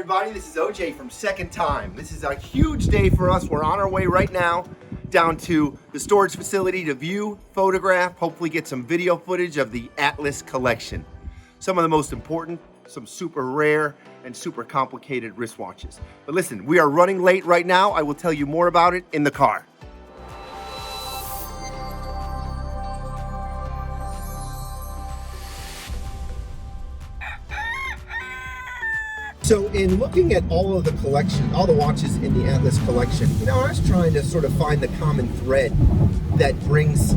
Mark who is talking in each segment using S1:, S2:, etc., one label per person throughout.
S1: everybody, this is OJ from SecondTime. This is a huge day for us. We're on our way right now down to the storage facility to view, photograph, hopefully get some video footage of the Atlas collection. Some of the most important, some super rare and super complicated wristwatches. But listen, we are running late right now. I will tell you more about it in the car. So in looking at all of the collection, all the watches in the Atlas collection, I was trying to sort of find the common thread that brings,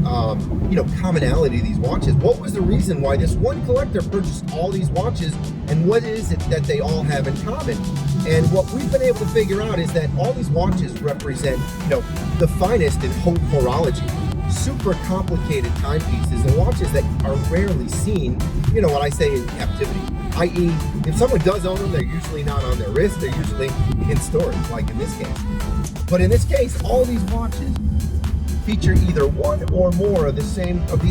S1: commonality to these watches. What was the reason why this one collector purchased all these watches, and what is it that they all have in common? And what we've been able to figure out is that all these watches represent, the finest in haute horology. Super complicated timepieces and watches that are rarely seen, what I say in captivity. I.e., if someone does own them, they're usually not on their wrist, they're usually in storage, like in this case. But in this case, all these watches feature either one or more of these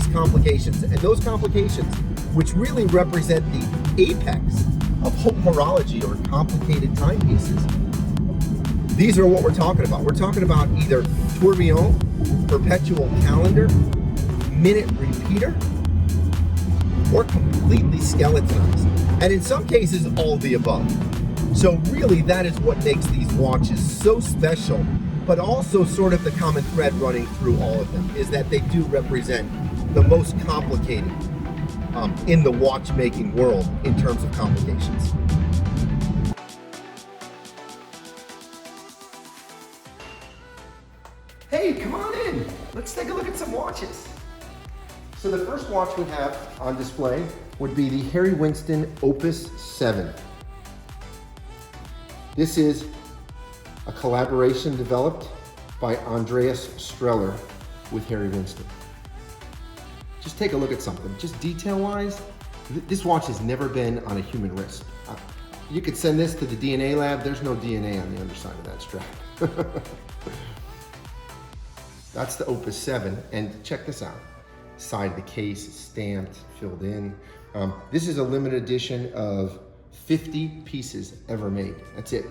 S1: complications, and those complications, which really represent the apex of haute horology or complicated timepieces. These are what we're talking about. We're talking about either tourbillon, perpetual calendar, minute repeater, or completely skeletonized. And in some cases, all the above. So really, that is what makes these watches so special, but also sort of the common thread running through all of them is that they do represent the most complicated in the watchmaking world in terms of complications. Hey, come on in. Let's take a look at some watches. So the first watch we have on display would be the Harry Winston Opus 7. This is a collaboration developed by Andreas Streller with Harry Winston. Just take a look at something. Just detail-wise, this watch has never been on a human wrist. You could send this to the DNA lab. There's no DNA on the underside of that strap. That's the Opus 7, and check this out. Side of the case is stamped, filled in. This is a limited edition of 50 pieces ever made. That's it.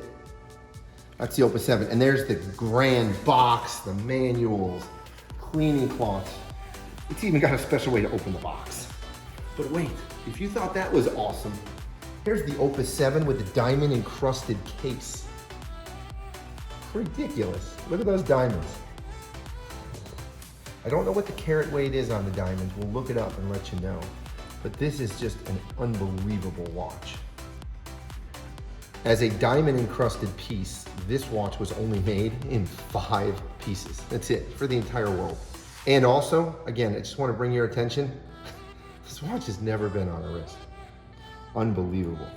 S1: That's the Opus 7. And there's the grand box, the manuals, cleaning cloths. It's even got a special way to open the box. But wait, if you thought that was awesome, here's the Opus 7 with the diamond encrusted case. Ridiculous. Look at those diamonds. I don't know what the carat weight is on the diamonds. We'll look it up and let you know. But this is just an unbelievable watch. As a diamond encrusted piece, this watch was only made in 5 pieces. That's it for the entire world. And also, again, I just want to bring your attention, this watch has never been on a wrist. Unbelievable.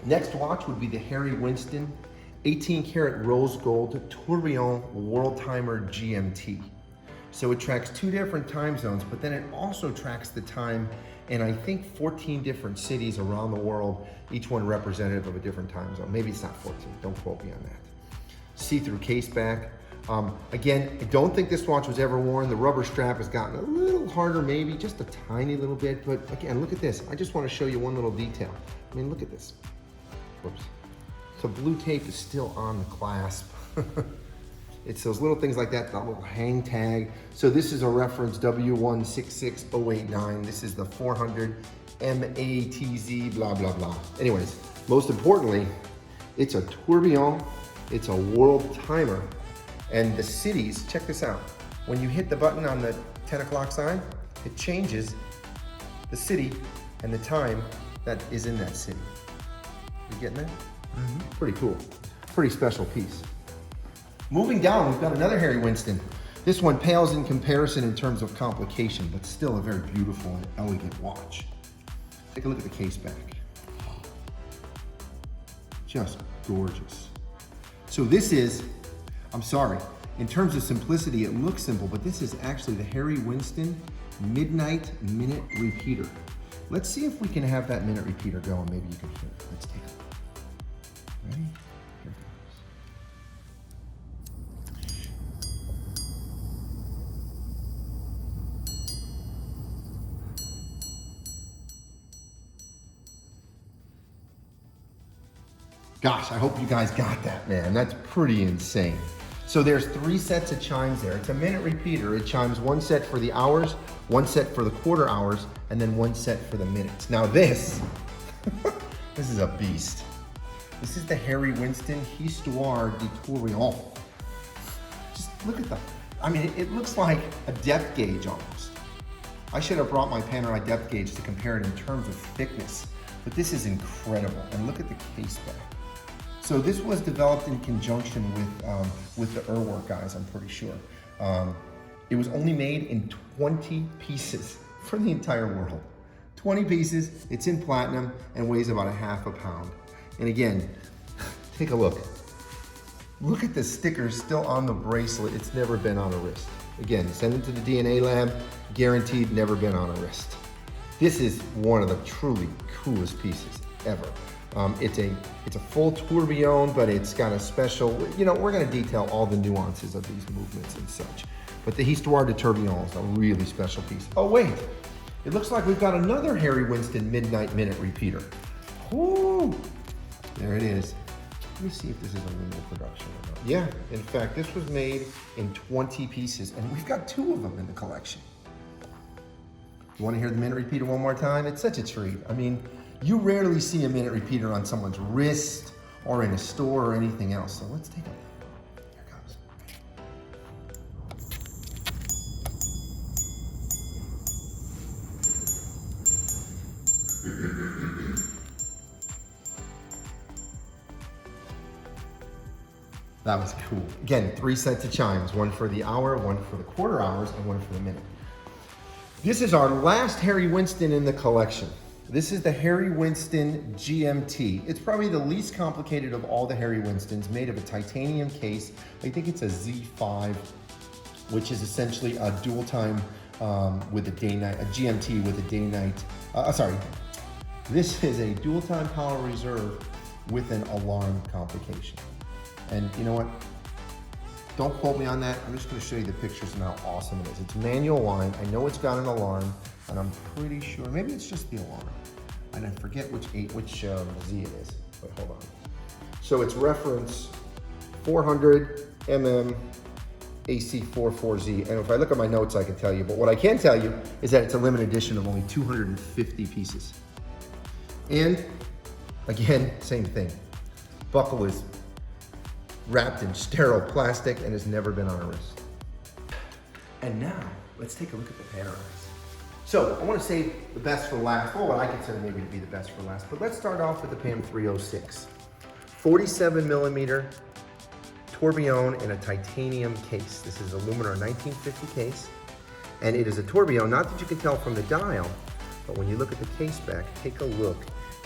S1: Next watch would be the Harry Winston 18 karat rose gold Tourbillon World Timer GMT. So it tracks 2 different time zones, but then it also tracks the time in I think 14 different cities around the world, each one representative of a different time zone. Maybe it's not 14, don't quote me on that. See-through case back. Again, I don't think this watch was ever worn. The rubber strap has gotten a little harder, maybe just a tiny little bit, but again, look at this. I just want to show you one little detail. I mean, look at this. Whoops. So blue tape is still on the clasp. It's those little things like that little hang tag. So this is a reference W166089. This is the 400 MATZ, blah, blah, blah. Anyways, most importantly, it's a tourbillon, it's a world timer, and the cities, check this out. When you hit the button on the 10 o'clock sign, it changes the city and the time that is in that city. You getting that? Pretty cool. Pretty special piece. Moving down, we've got another Harry Winston. This one pales in comparison in terms of complication, but still a very beautiful and elegant watch. Take a look at the case back. Just gorgeous. So this is, I'm sorry, in terms of simplicity, it looks simple, but this is actually the Harry Winston Midnight Minute Repeater. Let's see if we can have that minute repeater go, and maybe you can hear it. Let's take a look. Ready? Here it goes. Gosh, I hope you guys got that, man. That's pretty insane. So there's 3 sets of chimes there. It's a minute repeater. It chimes 1 set for the hours, 1 set for the quarter hours, and then 1 set for the minutes. Now this, this is a beast. This is the Harry Winston Histoire de Tourbillon. Just look at the, I mean, it looks like a depth gauge almost. I should have brought my Panerai depth gauge to compare it in terms of thickness, but this is incredible. And look at the case back. So this was developed in conjunction with the Urwerk guys, I'm pretty sure. It was only made in 20 pieces for the entire world. 20 pieces, it's in platinum and weighs about a half a pound. And again, take a look. Look at the sticker still on the bracelet. It's never been on a wrist. Again, send it to the DNA lab, guaranteed never been on a wrist. This is one of the truly coolest pieces ever. It's a full tourbillon, but it's got a special, you know, we're gonna detail all the nuances of these movements and such. But the Histoire de Tourbillon is a really special piece. Oh wait, it looks like we've got another Harry Winston Midnight Minute repeater. Whoo, there it is. Let me see if this is a limited production or not. Yeah, in fact, this was made in 20 pieces, and we've got 2 of them in the collection. You wanna hear the minute repeater one more time? It's such a treat. I mean, you rarely see a minute repeater on someone's wrist or in a store or anything else. So let's take a look. Here it comes. That was cool. Again, 3 sets of chimes, 1 for the hour, 1 for the quarter hours, and 1 for the minute. This is our last Harry Winston in the collection. This is the Harry Winston GMT. It's probably the least complicated of all the Harry Winstons, made of a titanium case. I think it's a Z5, which is essentially a dual time with a day-night, a GMT with a day-night, this is a dual time power reserve with an alarm complication. And you know what? Don't quote me on that. I'm just gonna show you the pictures and how awesome it is. It's manual line. I know it's got an alarm, and I'm pretty sure, maybe it's just the alarm. And I forget which Z it is, but hold on. So it's reference 400 mm AC44Z. And if I look at my notes, I can tell you, but what I can tell you is that it's a limited edition of only 250 pieces. And again, same thing. Buckle is wrapped in sterile plastic and has never been on a wrist. And now, let's take a look at the Panerais. So, I want to save the best for last, or what I consider maybe to be the best for last, but let's start off with the PAM 306. 47 millimeter tourbillon in a titanium case. This is a Luminor 1950 case, and it is a tourbillon, not that you can tell from the dial, but when you look at the case back, take a look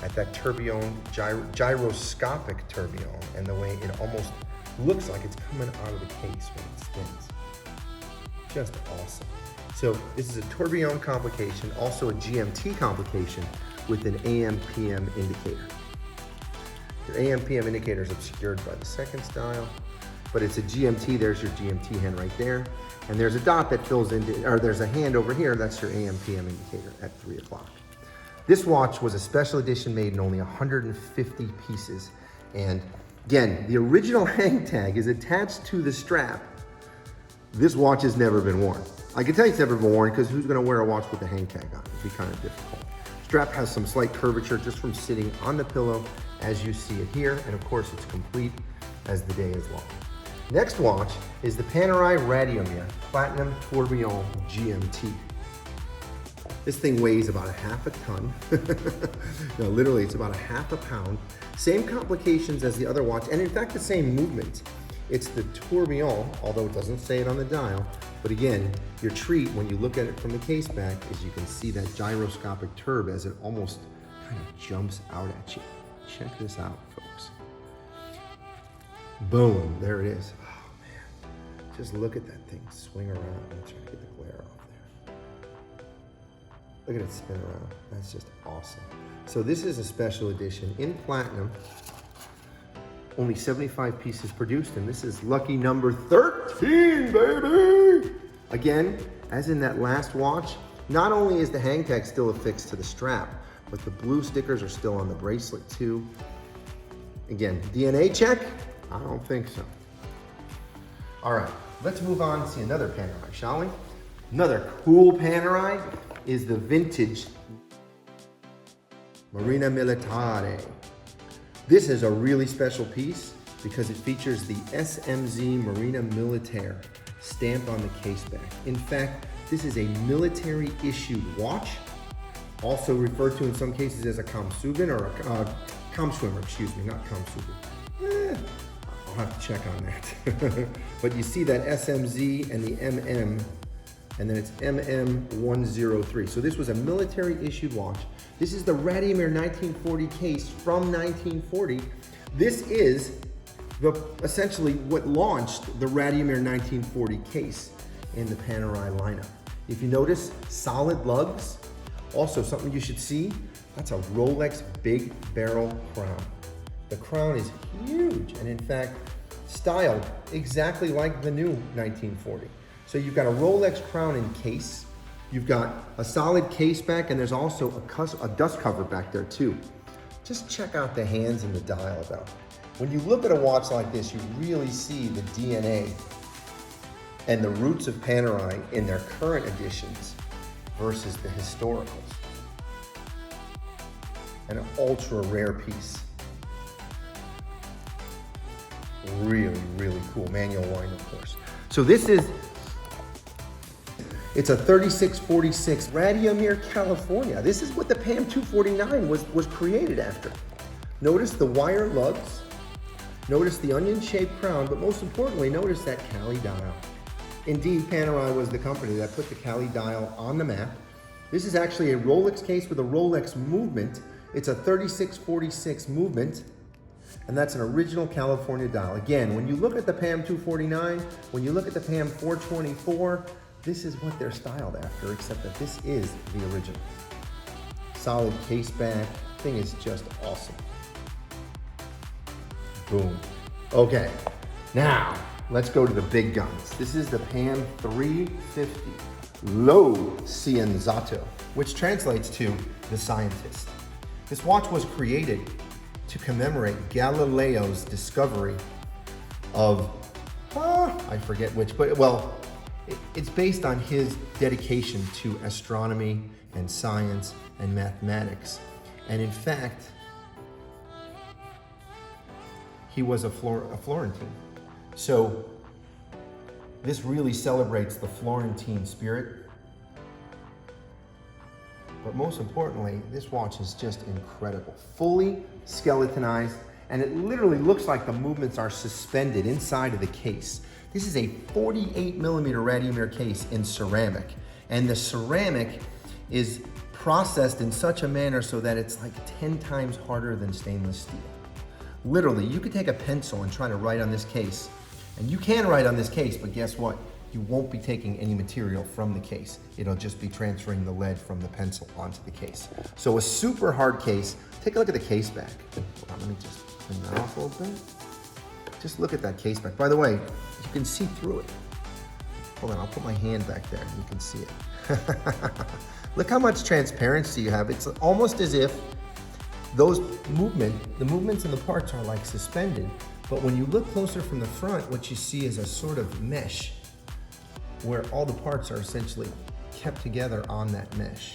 S1: at that tourbillon, gyroscopic tourbillon, and the way it almost looks like it's coming out of the case when it spins. Just awesome. So this is a tourbillon complication, also a GMT complication with an AM/PM indicator. Your AM/PM indicator is obscured by the seconds dial, but it's a GMT. There's your GMT hand right there. And there's a dot that fills in, or there's a hand over here, that's your AM/PM indicator at 3 o'clock. This watch was a special edition made in only 150 pieces. And again, the original hang tag is attached to the strap. This watch has never been worn. I can tell you it's never been worn because who's gonna wear a watch with a hang tag on? It'd be kind of difficult. Strap has some slight curvature just from sitting on the pillow as you see it here. And of course it's complete as the day is long. Next watch is the Panerai Radiomir Platinum Tourbillon GMT. This thing weighs about a half a ton. No, literally it's about a half a pound. Same complications as the other watch, and in fact the same movement. It's the tourbillon, although it doesn't say it on the dial. But again, your treat when you look at it from the case back is you can see that gyroscopic turb as it almost kind of jumps out at you. Check this out, folks. Boom, there it is. Oh man, just look at that thing swing around. I'm trying to get the glare off there. Look at it spin around. That's just awesome. So this is a special edition in platinum. Only 75 pieces produced, and this is lucky number 13, baby! Again, as in that last watch, not only is the hang tag still affixed to the strap, but the blue stickers are still on the bracelet too. Again, DNA check? I don't think so. All right, let's move on and see another Panerai, shall we? Another cool Panerai is the vintage Marina Militare. This is a really special piece because it features the SMZ Marina Militare stamped on the case back. In fact, this is a military issued watch, also referred to in some cases as a Kampsugen or a Kampschwimmer, excuse me, not Kampsugen. I'll have to check on that. But you see that SMZ and the MM, and then it's MM103. So this was a military issued watch. This is the Radiomir 1940 case from 1940. This is essentially what launched the Radiomir 1940 case in the Panerai lineup. If you notice, solid lugs. Also something you should see, that's a Rolex big barrel crown. The crown is huge and in fact styled exactly like the new 1940. So you've got a Rolex crown in case, you've got a solid case back, and there's also a dust cover back there too. Just check out the hands and the dial though. When you look at a watch like this, you really see the DNA and the roots of Panerai in their current editions versus the historicals. An ultra rare piece. Really, really cool. Manual wind, of course. So this is, it's a 3646 Radiomir, California. This is what the PAM 249 was created after. Notice the wire lugs, notice the onion-shaped crown, but most importantly, notice that Cali dial. Indeed, Panerai was the company that put the Cali dial on the map. This is actually a Rolex case with a Rolex movement. It's a 3646 movement, and that's an original California dial. Again, when you look at the PAM 249, when you look at the PAM 424, this is what they're styled after, except that this is the original. Solid case back, thing is just awesome. Boom. Okay, now let's go to the big guns. This is the PAM 350 Lo Scienziato, which translates to the scientist. This watch was created to commemorate Galileo's discovery of, I forget which, but well, it's based on his dedication to astronomy and science and mathematics. And in fact, he was a Florentine. So this really celebrates the Florentine spirit. But most importantly, this watch is just incredible. Fully skeletonized, and it literally looks like the movements are suspended inside of the case. This is a 48 millimeter Radiomir case in ceramic, and the ceramic is processed in such a manner so that it's like 10 times harder than stainless steel. Literally, you could take a pencil and try to write on this case, and you can write on this case, but guess what? You won't be taking any material from the case. It'll just be transferring the lead from the pencil onto the case. So a super hard case. Take a look at the case back. Let me just turn that off a little bit. Just look at that case back. By the way, you can see through it. Hold on, I'll put my hand back there and you can see it. Look how much transparency you have. It's almost as if the movements and the parts are like suspended. But when you look closer from the front, what you see is a sort of mesh where all the parts are essentially kept together on that mesh.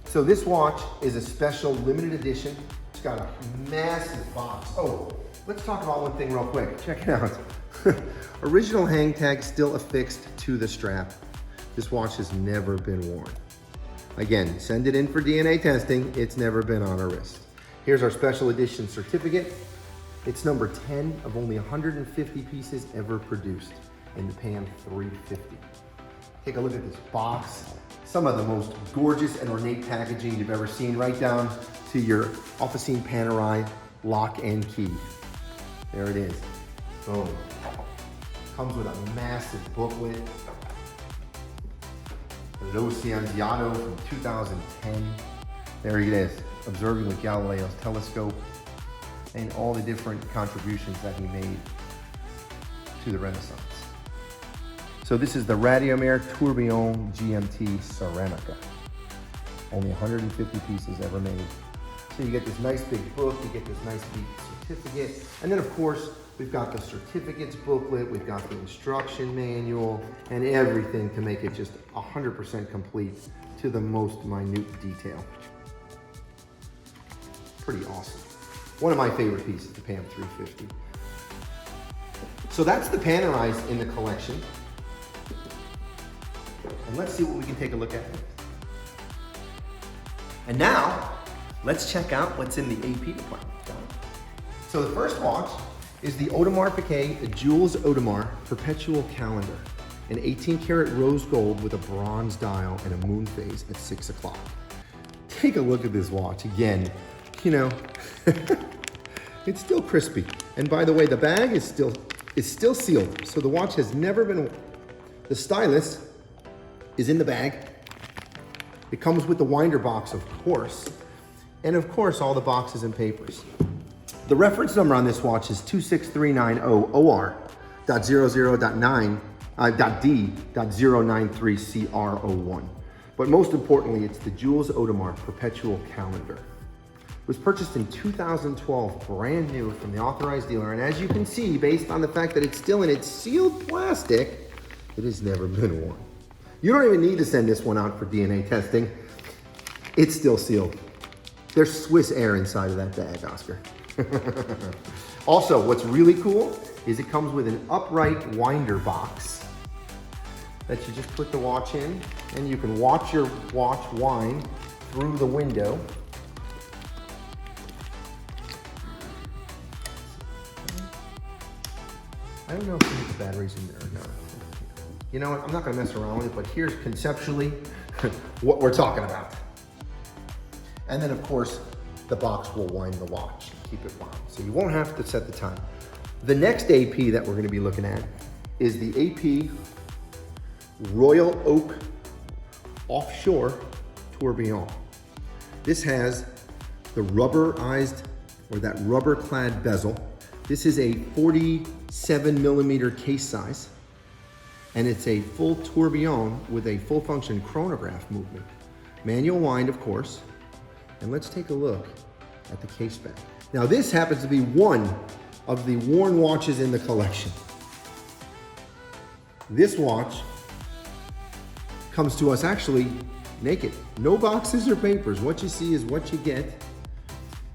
S1: So this watch is a special limited edition. It's got a massive box. Oh, let's talk about one thing real quick. Check it out. Original hang tag still affixed to the strap. This watch has never been worn. Again, send it in for DNA testing. It's never been on a wrist. Here's our special edition certificate. It's number 10 of only 150 pieces ever produced in the PAM 350. Take a look at this box. Some of the most gorgeous and ornate packaging you've ever seen, right down to your Officine Panerai lock and key. There it is. Boom. Comes with a massive booklet. Lo Scienziato from 2010. There it is, observing with Galileo's telescope, and all the different contributions that he made to the Renaissance. So this is the Radiomir Tourbillon GMT Ceramica. Only 150 pieces ever made. So you get this nice big book, you get this nice big certificate, and then of course, we've got the certificates booklet, we've got the instruction manual, and everything to make it just 100% complete to the most minute detail. Pretty awesome. One of my favorite pieces, the PAM 350. So that's the Panerais in the collection. And let's see what we can take a look at. And now, let's check out what's in the AP department. So the first watch is the Audemars Piguet Jules Audemars Perpetual Calendar, an 18 karat rose gold with a bronze dial and a moon phase at 6 o'clock. Take a look at this watch. Again, you know, it's still crispy. And by the way, the bag is still sealed. So the watch has never been, the stylus is in the bag. It comes with the winder box, of course. And of course, all the boxes and papers. The reference number on this watch is 26390OR.009D.093CR01. But most importantly, it's the Jules Audemars Perpetual Calendar. It was purchased in 2012, brand new from the authorized dealer. And as you can see, based on the fact that it's still in its sealed plastic, it has never been worn. You don't even need to send this one out for DNA testing. It's still sealed. There's Swiss air inside of that bag, Oscar. Also, what's really cool is it comes with an upright winder box that you just put the watch in, and you can watch your watch wind through the window. I don't know if the battery's in there or not. You know what, I'm not gonna mess around with it, but here's conceptually what we're talking about. And then of course, the box will wind the watch, keep it wound. So you won't have to set the time. The next AP that we're gonna be looking at is the AP Royal Oak Offshore Tourbillon. This has the rubberized, or that rubber clad bezel. This is a 47 millimeter case size, and it's a full tourbillon with a full function chronograph movement. Manual wind, of course. And let's take a look at the case back. Now this happens to be one of the worn watches in the collection. This watch comes to us actually naked. No boxes or papers. What you see is what you get.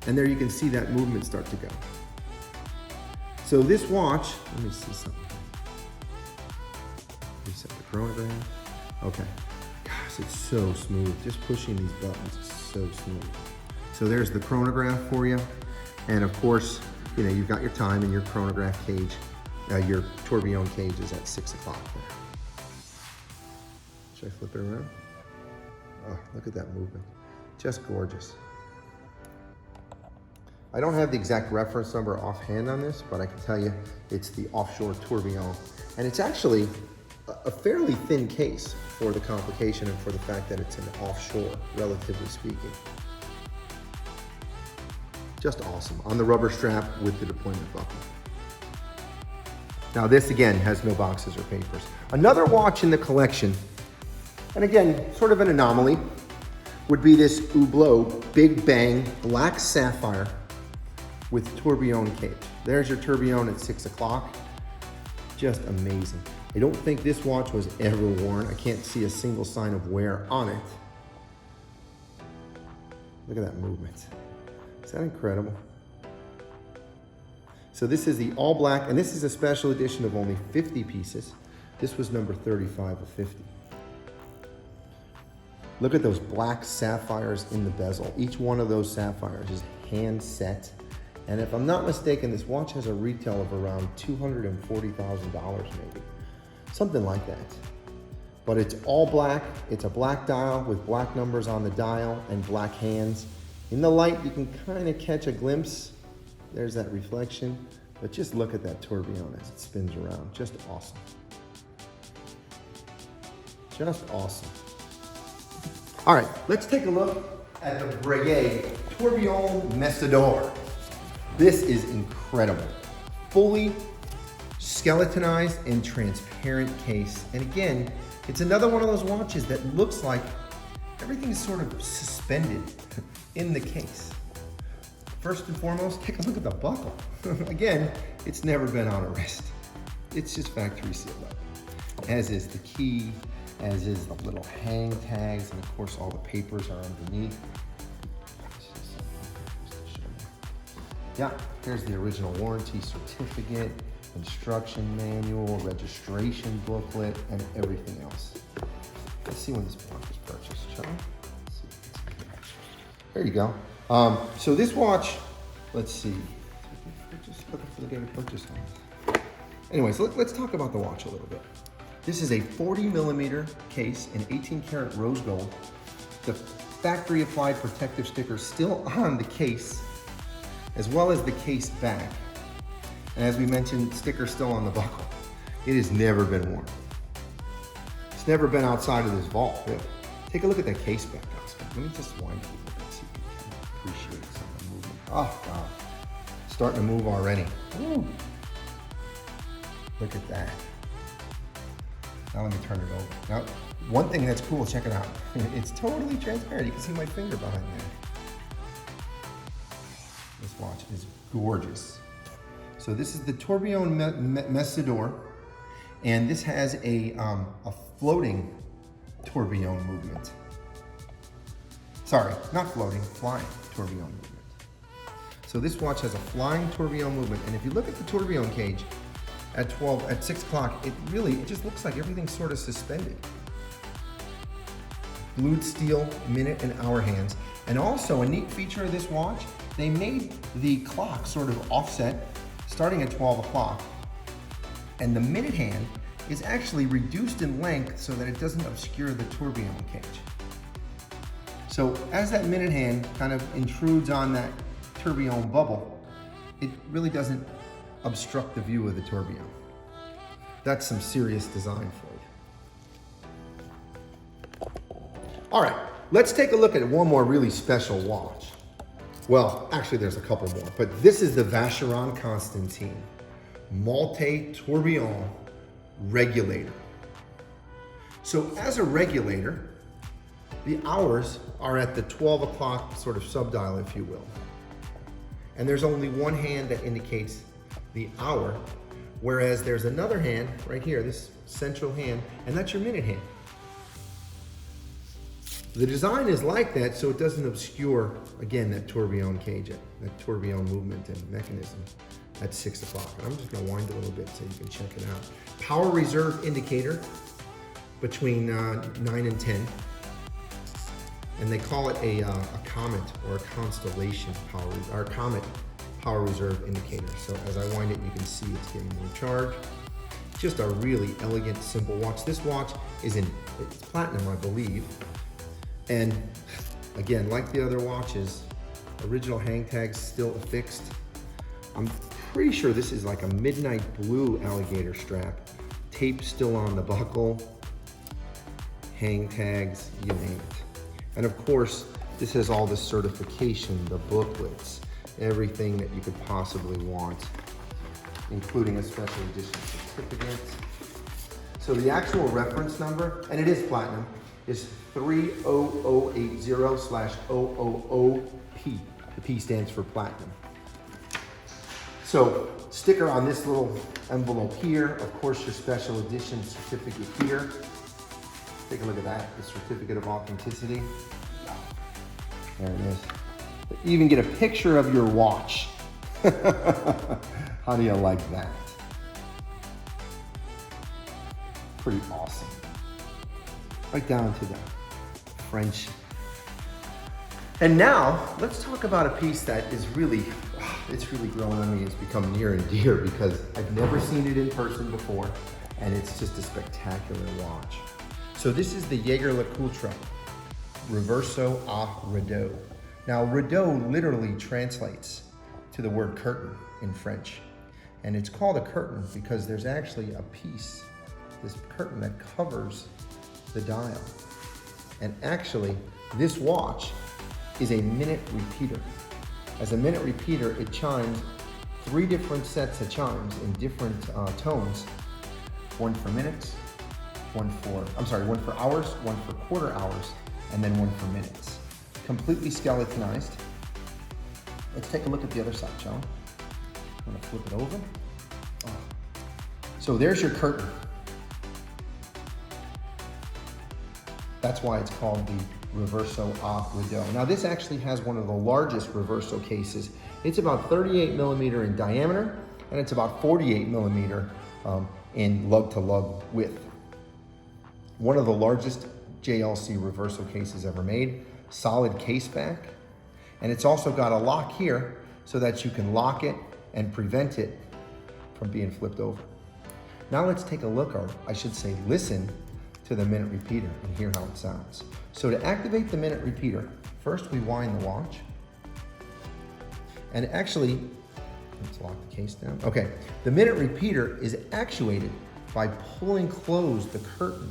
S1: And there you can see that movement start to go. So this watch, let me see something. Reset the chronograph. Okay. Gosh, it's so smooth. Just pushing these buttons is so smooth. So there's the chronograph for you. And of course, you know, you've got your time and your chronograph cage. Your tourbillon cage is at 6 o'clock there. Should I flip it around? Oh, look at that movement. Just gorgeous. I don't have the exact reference number offhand on this, but I can tell you it's the Offshore Tourbillon. And it's actually a fairly thin case for the complication and for the fact that it's an offshore, relatively speaking. Just awesome. On the rubber strap with the deployment buckle. Now this again has no boxes or papers. Another watch in the collection, and again, sort of an anomaly, would be this Hublot Big Bang Black Sapphire with tourbillon cage. There's your tourbillon at 6 o'clock. Just amazing. I don't think this watch was ever worn. I can't see a single sign of wear on it. Look at that movement. Is that incredible? So this is the all black, and this is a special edition of only 50 pieces. This was number 35 of 50. Look at those black sapphires in the bezel. Each one of those sapphires is hand set. And if I'm not mistaken, this watch has a retail of around $240,000 maybe. Something like that. But it's all black. It's a black dial with black numbers on the dial and black hands. In the light, you can kind of catch a glimpse. There's that reflection. But just look at that tourbillon as it spins around. Just awesome. Just awesome. All right, let's take a look at the Breguet Tourbillon Messidor. This is incredible. Fully skeletonized and transparent case. And again, it's another one of those watches that looks like everything is sort of suspended in the case. First and foremost, take a look at the buckle. Again, it's never been on a wrist. It's just factory sealed up. As is the key, as is the little hang tags, and of course all the papers are underneath. Yeah, here's the original warranty certificate, instruction manual, registration booklet, and everything else. Let's see when this watch was purchased, shall we? There you go. So this watch, let's see. Just looking for the date of purchase on it. Anyways, let's talk about the watch a little bit. This is a 40mm case in 18 karat rose gold. The factory applied protective sticker still on the case, as well as the case back. And as we mentioned, sticker still on the buckle. It has never been worn. It's never been outside of this vault, really. Take a look at that case back, Oscar. Let me just wind it a little bit, see if you can appreciate some of the movement. Oh, God. Starting to move already. Ooh. Look at that. Now let me turn it over. Now, one thing that's cool, check it out. It's totally transparent. You can see my finger behind there. This watch is gorgeous. So this is the Tourbillon Messidor, and this has a floating tourbillon movement. Sorry, not floating, flying tourbillon movement. So this watch has a flying tourbillon movement, and if you look at the tourbillon cage at 6 o'clock, it just looks like everything's sort of suspended. Blued steel minute and hour hands, and also a neat feature of this watch, they made the clock sort of offset starting at 12 o'clock, and the minute hand is actually reduced in length so that it doesn't obscure the tourbillon cage. So as that minute hand kind of intrudes on that tourbillon bubble, it really doesn't obstruct the view of the tourbillon. That's some serious design for you. All right, let's take a look at one more really special watch. Well, actually there's a couple more, but this is the Vacheron Constantin multi-tourbillon regulator. So as a regulator, the hours are at the 12 o'clock sort of subdial, if you will. And there's only one hand that indicates the hour, whereas there's another hand right here, this central hand, and that's your minute hand. The design is like that so it doesn't obscure, again, that tourbillon cage, that tourbillon movement and mechanism at 6 o'clock. And I'm just gonna wind a little bit so you can check it out. Power reserve indicator between 9 and 10. And they call it a comet or a constellation comet power reserve indicator. So as I wind it, you can see it's getting more charge. Just a really elegant, simple watch. This watch is it's platinum, I believe. And again, like the other watches, original hang tags still affixed. I'm pretty sure this is like a midnight blue alligator strap. Tape still on the buckle. Hang tags, you name it. And of course, this has all the certification, the booklets, everything that you could possibly want, including a special edition certificate. So the actual reference number, and it is platinum, is 30080/000P. The P stands for platinum. So sticker on this little envelope here, of course your special edition certificate here. Take a look at that, the certificate of authenticity. There it is. You even get a picture of your watch. How do you like that? Pretty awesome. Right down to the French. And now, let's talk about a piece that is really, it's really grown on me. It's become near and dear because I've never seen it in person before, and it's just a spectacular watch. So this is the Jaeger-LeCoultre Reverso Repetition. Now, rideau literally translates to the word curtain in French. And it's called a curtain because there's actually a piece, this curtain that covers the dial. And actually, this watch is a minute repeater. As a minute repeater, it chimes 3 different sets of chimes in different tones. One for minutes, one for hours, one for quarter hours, and then one for minutes. Completely skeletonized. Let's take a look at the other side, shall we? I'm gonna flip it over. Oh. So there's your curtain. That's why it's called the Reverso Rideau. Now this actually has one of the largest Reverso cases. It's about 38 millimeter in diameter, and it's about 48 millimeter in lug-to-lug width. One of the largest JLC Reverso cases ever made, solid case back, and it's also got a lock here so that you can lock it and prevent it from being flipped over. Now let's take a look, or I should say listen, to the minute repeater and hear how it sounds. So to activate the minute repeater, first we wind the watch. And actually, let's lock the case down. Okay, the minute repeater is actuated by pulling closed the curtain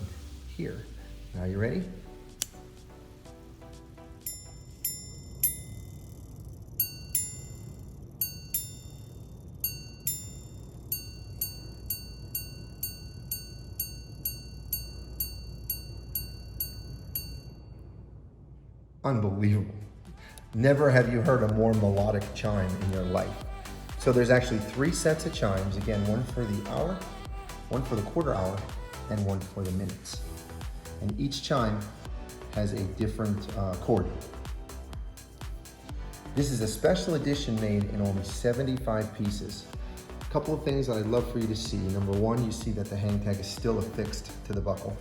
S1: here. Now you ready? Unbelievable. Never have you heard a more melodic chime in your life. So there's actually 3 sets of chimes. Again, one for the hour, one for the quarter hour, and one for the minutes. And each chime has a different chord. This is a special edition made in only 75 pieces. A couple of things that I'd love for you to see. Number one, you see that the hang tag is still affixed to the buckle.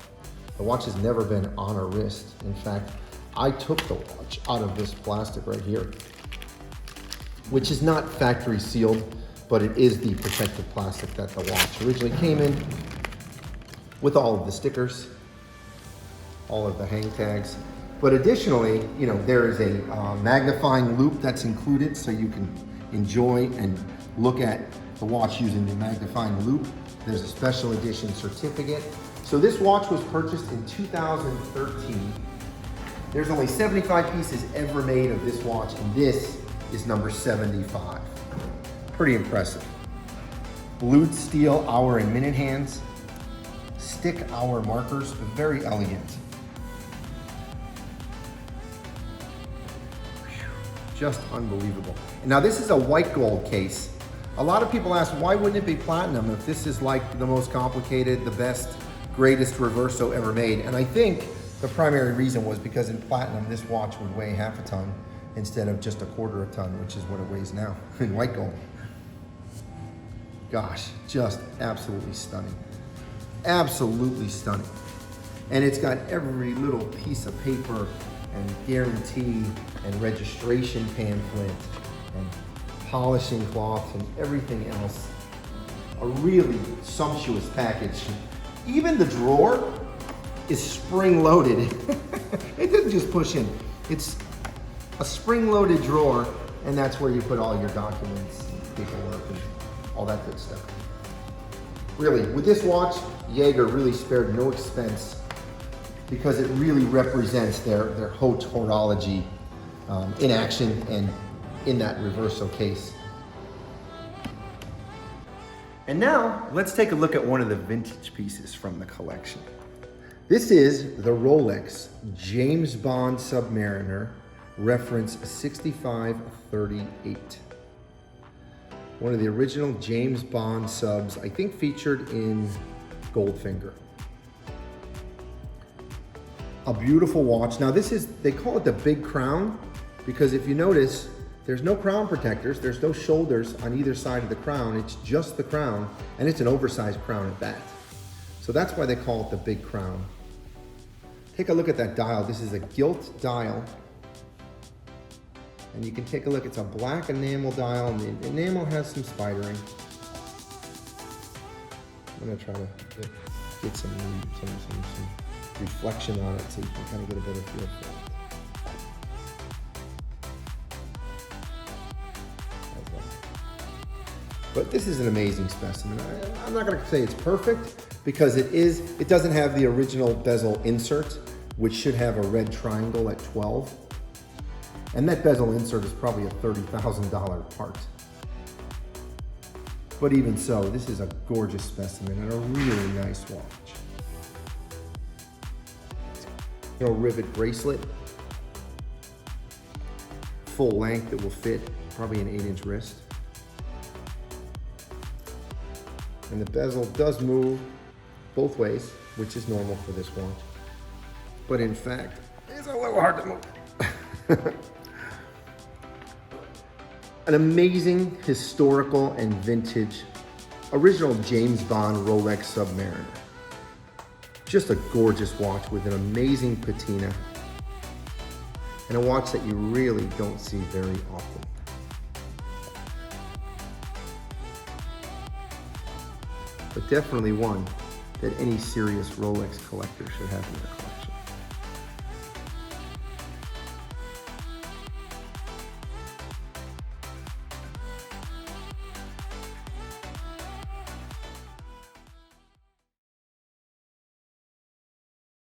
S1: The watch has never been on a wrist. In fact, I took the watch out of this plastic right here, which is not factory sealed, but it is the protective plastic that the watch originally came in, with all of the stickers, all of the hang tags. But additionally, you know, there is a magnifying loop that's included, so you can enjoy and look at the watch using the magnifying loop. There's a special edition certificate. So this watch was purchased in 2013. There's only 75 pieces ever made of this watch, and this is number 75. Pretty impressive. Blued steel hour and minute hands, stick hour markers, very elegant. Just unbelievable. Now this is a white gold case. A lot of people ask, why wouldn't it be platinum if this is like the most complicated, the best, greatest Reverso ever made? And I think the primary reason was because in platinum, this watch would weigh half a ton instead of just a quarter a ton, which is what it weighs now in white gold. Gosh, just absolutely stunning. Absolutely stunning. And it's got every little piece of paper and guarantee and registration pamphlet and polishing cloth and everything else. A really sumptuous package. Even the drawer is spring-loaded. It doesn't just push in. It's a spring-loaded drawer, and that's where you put all your documents, and paperwork, and all that good stuff. Really, with this watch, Jaeger really spared no expense because it really represents their haute horology in action and in that Reverso case. And now, let's take a look at one of the vintage pieces from the collection. This is the Rolex James Bond Submariner, reference 6538. One of the original James Bond subs, I think featured in Goldfinger. A beautiful watch. Now this is, they call it the Big Crown, because if you notice, there's no crown protectors, there's no shoulders on either side of the crown, it's just the crown, and it's an oversized crown at that. So that's why they call it the Big Crown. Take a look at that dial. This is a gilt dial. And you can take a look, it's a black enamel dial, and the enamel has some spidering. I'm gonna try to get some reflection on it so you can kind of get a better feel for it. But this is an amazing specimen. I'm not gonna say it's perfect because it doesn't have the original bezel insert, which should have a red triangle at 12. And that bezel insert is probably a $30,000 part. But even so, this is a gorgeous specimen and a really nice watch. rivet bracelet, full length that will fit probably an 8-inch wrist. And the bezel does move both ways, which is normal for this watch. But in fact, it's a little hard to move. An amazing historical and vintage original James Bond Rolex Submariner. Just a gorgeous watch with an amazing patina and a watch that you really don't see very often. But definitely one that any serious Rolex collector should have in their collection.